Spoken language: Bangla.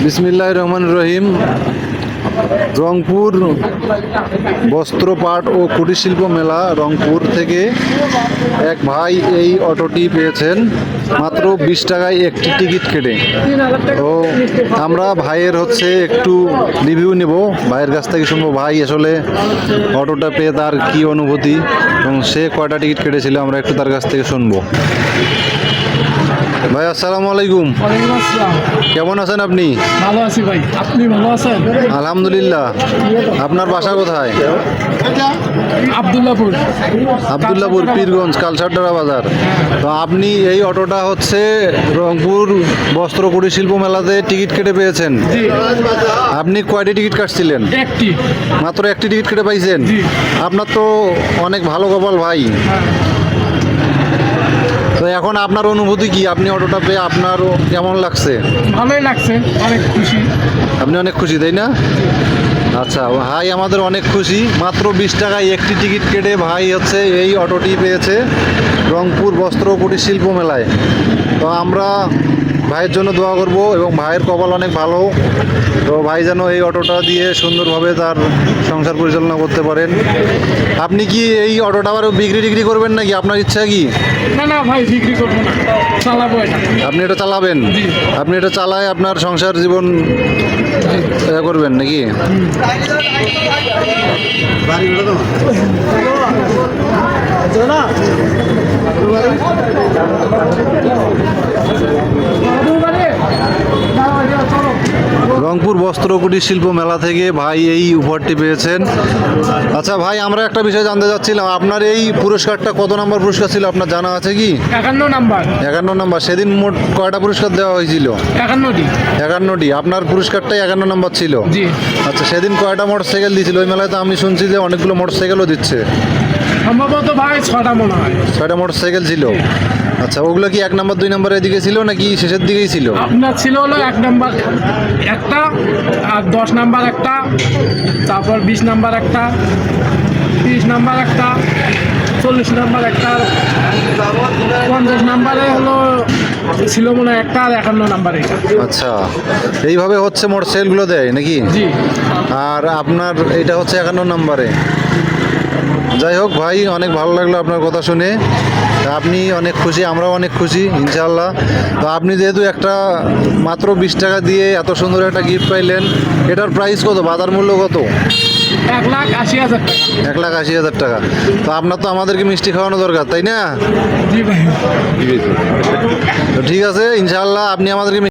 বিসমিল্লাহির রহমানির রহিম। রংপুর বস্ত্র পাট ও কুটির শিল্প মেলা রংপুর থেকে এক ভাই এই অটোটি পেয়েছেন মাত্র 20 টাকায় একটি টিকিট কেটে। তো আমরা ভাইয়ের একটু রিভিউ নেব, ভাইয়ের কাছ থেকে শুনবো ভাই আসলে অটোটা পেয়ে তার কি অনুভূতি এবং সে কয়টা টিকিট কেটেছিল, আমরা একটু তার কাছ থেকে শুনবো। ভাই আসসালামু আলাইকুম। ওয়ালাইকুম আসসালাম। কেমন আছেন আপনি? ভালো আছি ভাই, আপনি ভালো আছেন? আলহামদুলিল্লাহ। আপনার বাসা কোথায়? আব্দুল্লাহপুর। আব্দুল্লাহপুর, পীরগঞ্জ, কালসারডারা বাজার। তো আপনি এই অটোটা রংপুর বস্ত্র কুটির শিল্প মেলাতে টিকিট কেটে পেয়েছেন। জি। আপনি কয়টি টিকিট কাটছিলেন? একটি। মাত্র একটি টিকিট কেটে পাইছেন? জি। আপনার তো অনেক ভালো কপাল ভাই। তো এখন আপনার অনুভূতি কি? আপনি অটোটা পেয়ে আপনার কেমন লাগছে? ভালোই লাগছে, অনেক খুশি। আপনি অনেক খুশি তাই না? আচ্ছা ভাই, আমাদের অনেক খুশি। মাত্র 20 টাকায় একটি টিকিট কেটে ভাই এই অটোটি পেয়েছে রংপুর বস্ত্র কুটির শিল্প মেলায়। তো আমরা ভাইয়ের জন্য দোয়া করব এবং ভাইয়ের কপাল অনেক ভালো। তো ভাই যেন এই অটোটা দিয়ে সুন্দরভাবে তার সংসার পরিচালনা করতে পারেন। আপনি কি এই অটোটা আবার বিক্রি টিক্রি করবেন নাকি? আপনার ইচ্ছা কি? না না ভাই, বিক্রি করবো না, চালাবো এটা। আপনি এটা চালাবেন? জি। আপনি এটা চালায় আপনার সংসার জীবন করবেন নাকি? রংপুর বস্ত্র কুটির শিল্প মেলা থেকে ভাই এই উপহারটি পেয়েছেন। আচ্ছা ভাই, আমরা একটা বিষয় জানতে চাচ্ছিলাম, আপনার এই পুরস্কারটা কত নম্বর পুরস্কার ছিল আপনার জানা আছে কি? 51 নাম্বার। 51 নম্বর। সেদিন মোট কয়টা পুরস্কার দেওয়া হয়েছিল? 51টি। 51টি। আপনার পুরস্কারটাই 51 নম্বর ছিল? জি। আচ্ছা, সেদিন কয়টা মোটরসাইকেল দিয়েছিল ওই মেলায়? তো আমি শুনছি যে অনেকগুলো মোটরসাইকেলও দিচ্ছে। সম্ভবত ভাই 6টা মনে হয়। 6টা মোটরসাইকেল ছিল। আচ্ছা, ওগুলো কি 1 নম্বর 2 নম্বরের দিকে ছিল নাকি শেষের দিকেই ছিল? আপনার ছিল হলো 1 নাম্বার একটা, আর 10 নাম্বার একটা, তারপর 20 নাম্বার একটা, 30 নাম্বার একটা, 40 নাম্বার একটা, 50 নাম্বারে ছিল মনে হয় একটা, আর 51 নাম্বারে এটা। আচ্ছা, এইভাবে মোটরসাইকেলগুলো দেয় নাকি? জি। আর আপনার এটা 51 নম্বরে। যাই হোক ভাই, অনেক ভালো লাগলো আপনার কথা শুনে। আপনি অনেক খুশি, আমরাও অনেক খুশি ইনশাআল্লাহ। তো আপনি যেহেতু একটা মাত্র 20 টাকা দিয়ে এত সুন্দর একটা গিফট পাইলেন, এটার প্রাইস কত? বাজার মূল্য কত? 1,80,000 টাকা। 1,80,000 টাকা। তো আপনার তো আমাদেরকে মিষ্টি খাওয়ানো দরকার তাই না? জি ভাই। তো ঠিক আছে, ইনশাআল্লাহ আপনি আমাদেরকে